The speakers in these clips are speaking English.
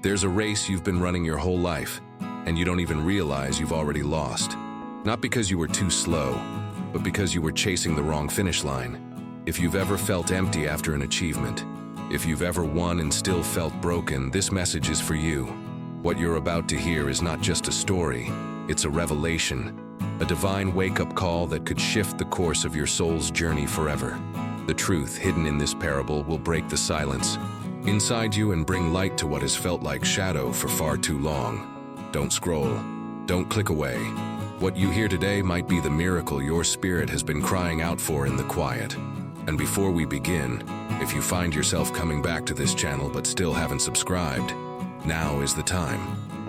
There's a race you've been running your whole life, and you don't even realize you've already lost. Not because you were too slow, but because you were chasing the wrong finish line. If you've ever felt empty after an achievement, if you've ever won and still felt broken, this message is for you. What you're about to hear is not just a story, it's a revelation, a divine wake-up call that could shift the course of your soul's journey forever. The truth hidden in this parable will break the silence inside you and bring light to what has felt like shadow for far too long. Don't scroll. Don't click away. What you hear today might be the miracle your spirit has been crying out for in the quiet. And before we begin, if you find yourself coming back to this channel but still haven't subscribed, now is the time.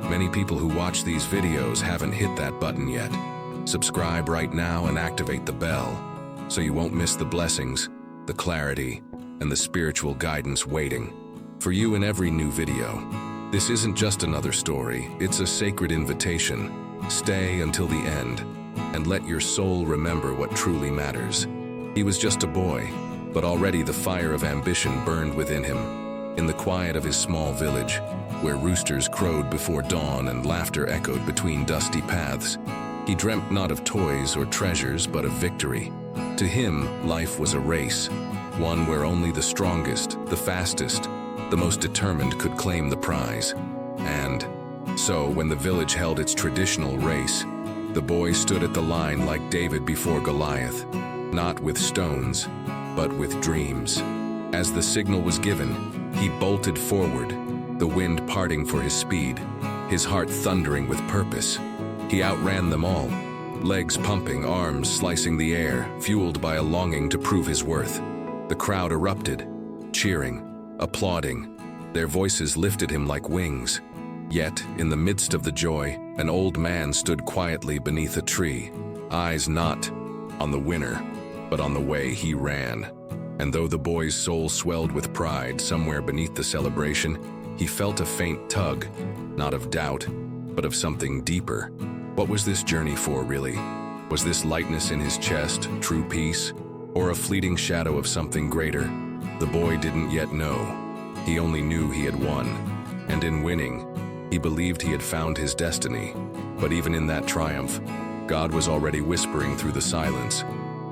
Many people who watch these videos haven't hit that button yet. Subscribe right now and activate the bell so you won't miss the blessings, the clarity, and the spiritual guidance waiting for you in every new video. This isn't just another story, it's a sacred invitation. Stay until the end and let your soul remember what truly matters. He was just a boy, but already the fire of ambition burned within him. In the quiet of his small village, where roosters crowed before dawn and laughter echoed between dusty paths, he dreamt not of toys or treasures, but of victory. To him, life was a race, one where only the strongest, the fastest, the most determined could claim the prize. And so, when the village held its traditional race, the boy stood at the line like David before Goliath, not with stones, but with dreams. As the signal was given, he bolted forward, the wind parting for his speed, his heart thundering with purpose. He outran them all, legs pumping, arms slicing the air, fueled by a longing to prove his worth. The crowd erupted, cheering, applauding. Their voices lifted him like wings. Yet, in the midst of the joy, an old man stood quietly beneath a tree, eyes not on the winner, but on the way he ran. And though the boy's soul swelled with pride somewhere beneath the celebration, he felt a faint tug, not of doubt, but of something deeper. What was this journey for, really? Was this lightness in his chest true peace, or a fleeting shadow of something greater? The boy didn't yet know. He only knew he had won, and in winning, he believed he had found his destiny. But even in that triumph, God was already whispering through the silence,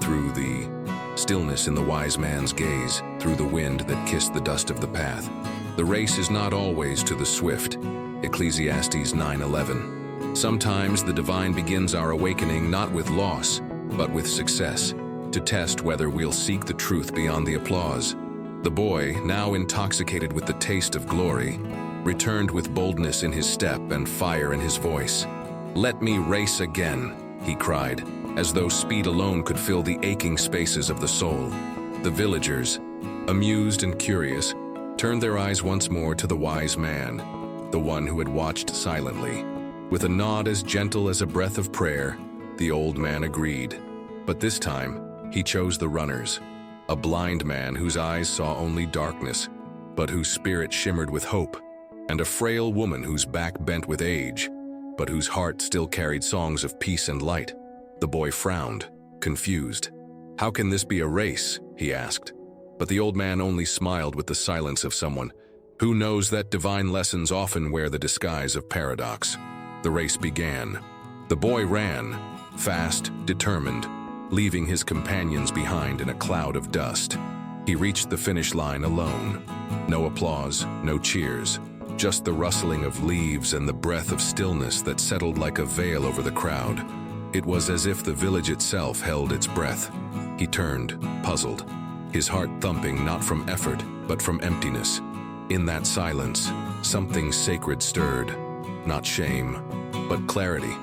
through the stillness in the wise man's gaze, through the wind that kissed the dust of the path. The race is not always to the swift. Ecclesiastes 9:11. Sometimes the divine begins our awakening not with loss, but with success, to test whether we'll seek the truth beyond the applause. The boy, now intoxicated with the taste of glory, returned with boldness in his step and fire in his voice. "Let me race again," he cried, as though speed alone could fill the aching spaces of the soul. The villagers, amused and curious, turned their eyes once more to the wise man, the one who had watched silently. With a nod as gentle as a breath of prayer, the old man agreed. But this time, he chose the runners, a blind man whose eyes saw only darkness, but whose spirit shimmered with hope, and a frail woman whose back bent with age, but whose heart still carried songs of peace and light. The boy frowned, confused. "How can this be a race?" he asked. But the old man only smiled with the silence of someone who knows that divine lessons often wear the disguise of paradox. The race began. The boy ran, fast, determined, leaving his companions behind in a cloud of dust. He reached the finish line alone. No applause, no cheers, just the rustling of leaves and the breath of stillness that settled like a veil over the crowd. It was as if the village itself held its breath. He turned, puzzled, his heart thumping not from effort, but from emptiness. In that silence, something sacred stirred, not shame, but clarity.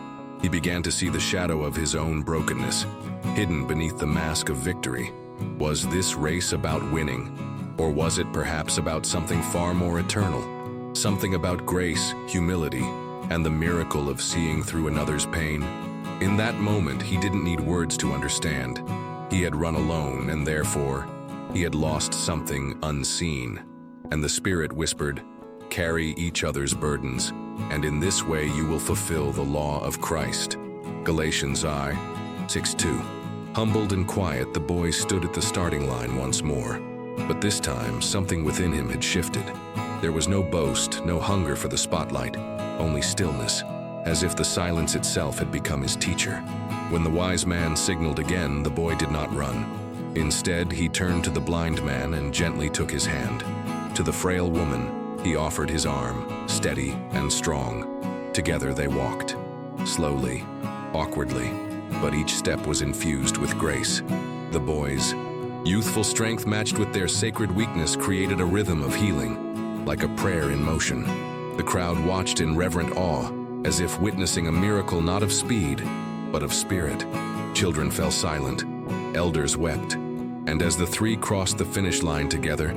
He began to see the shadow of his own brokenness, hidden beneath the mask of victory. Was this race about winning, or was it perhaps about something far more eternal? Something about grace, humility, and the miracle of seeing through another's pain? In that moment, he didn't need words to understand. He had run alone, and therefore, he had lost something unseen. And the Spirit whispered, "Carry each other's burdens, and in this way you will fulfill the law of Christ." Galatians 6:2. Humbled and quiet, the boy stood at the starting line once more. But this time, something within him had shifted. There was no boast, no hunger for the spotlight, only stillness, as if the silence itself had become his teacher. When the wise man signaled again, the boy did not run. Instead, he turned to the blind man and gently took his hand. To the frail woman, he offered his arm, steady and strong. Together they walked, slowly, awkwardly, but each step was infused with grace. The boys' youthful strength matched with their sacred weakness created a rhythm of healing, like a prayer in motion. The crowd watched in reverent awe, as if witnessing a miracle not of speed, but of spirit. Children fell silent, elders wept, and as the three crossed the finish line together,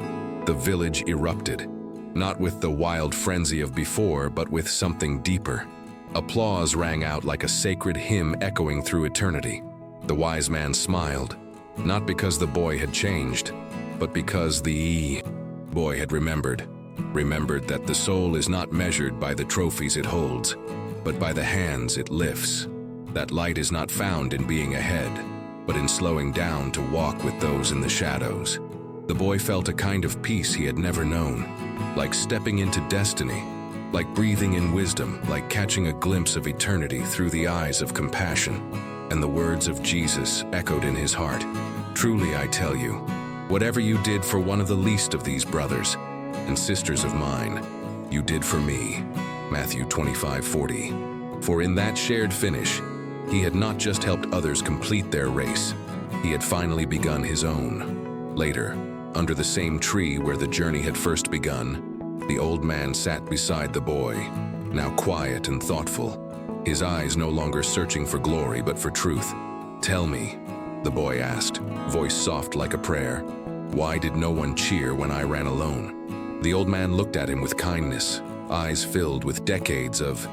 the village erupted, not with the wild frenzy of before, but with something deeper. Applause rang out like a sacred hymn echoing through eternity. The wise man smiled, not because the boy had changed, but because the boy had remembered that the soul is not measured by the trophies it holds, but by the hands it lifts. That light is not found in being ahead, but in slowing down to walk with those in the shadows. The boy felt a kind of peace he had never known, like stepping into destiny, like breathing in wisdom, like catching a glimpse of eternity through the eyes of compassion. And the words of Jesus echoed in his heart. Truly, I tell you, whatever you did for one of the least of these brothers and sisters of mine, you did for me. Matthew 25:40. For in that shared finish, he had not just helped others complete their race, he had finally begun his own. Later, under the same tree where the journey had first begun, the old man sat beside the boy, now quiet and thoughtful, his eyes no longer searching for glory but for truth. Tell me, the boy asked, voice soft like a prayer, why did no one cheer when I ran alone? The old man looked at him with kindness, eyes filled with decades of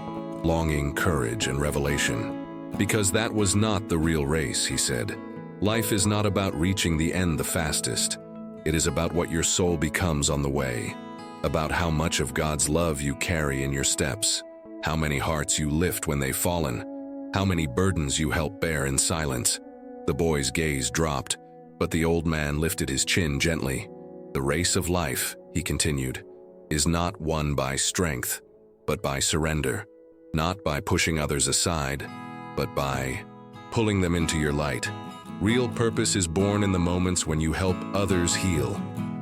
longing, courage, and revelation. Because that was not the real race, he said. Life is not about reaching the end the fastest. It is about what your soul becomes on the way, about how much of God's love you carry in your steps, how many hearts you lift when they've fallen, how many burdens you help bear in silence. The boy's gaze dropped, but the old man lifted his chin gently. The race of life, he continued, is not won by strength, but by surrender, not by pushing others aside, but by pulling them into your light. Real purpose is born in the moments when you help others heal,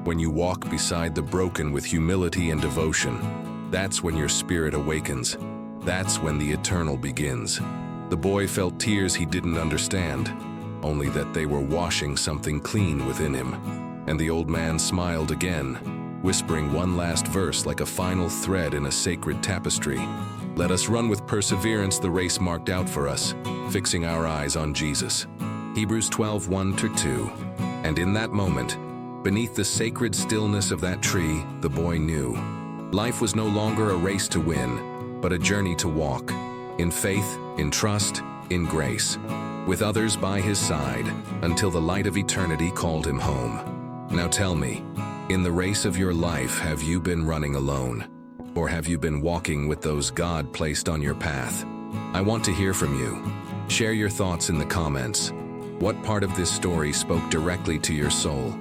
when you walk beside the broken with humility and devotion. That's when your spirit awakens. That's when the eternal begins. The boy felt tears he didn't understand, only that they were washing something clean within him. And the old man smiled again, whispering one last verse like a final thread in a sacred tapestry. Let us run with perseverance the race marked out for us, fixing our eyes on Jesus. Hebrews 12:1-2. And in that moment, beneath the sacred stillness of that tree, the boy knew. Life was no longer a race to win, but a journey to walk, in faith, in trust, in grace, with others by his side, until the light of eternity called him home. Now tell me, in the race of your life, have you been running alone? Or have you been walking with those God placed on your path? I want to hear from you. Share your thoughts in the comments. What part of this story spoke directly to your soul?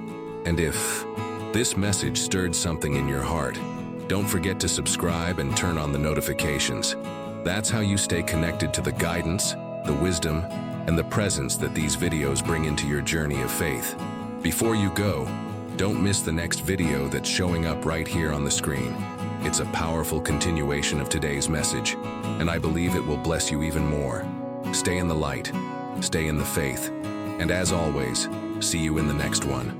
And if this message stirred something in your heart, don't forget to subscribe and turn on the notifications. That's how you stay connected to the guidance, the wisdom, and the presence that these videos bring into your journey of faith. Before you go, don't miss the next video that's showing up right here on the screen. It's a powerful continuation of today's message, and I believe it will bless you even more. Stay in the light, stay in the faith, and as always, see you in the next one.